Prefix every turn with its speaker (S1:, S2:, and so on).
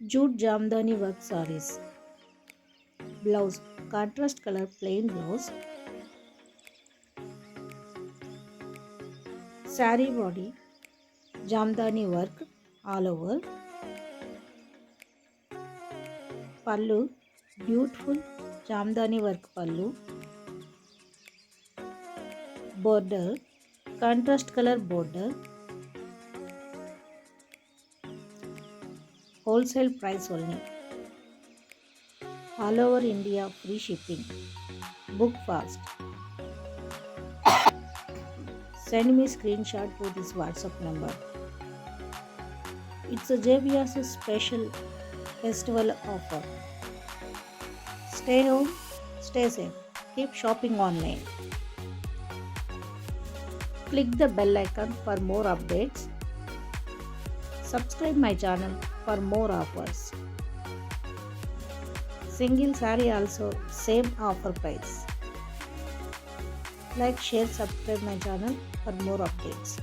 S1: Jute Jamdani work sarees. Blouse, contrast color plain blouse. Saree body, Jamdani work all over. Pallu, beautiful Jamdani work pallu. Border, contrast color border. Wholesale price only. All over India free shipping. Book fast. Send me screenshot to this WhatsApp number. It's a JBR's special festival offer. Stay home, stay safe. Keep shopping online. Click the bell icon for more updates. Subscribe my channel for more offers. Single saree also same offer price. Like, share, subscribe my channel for more updates.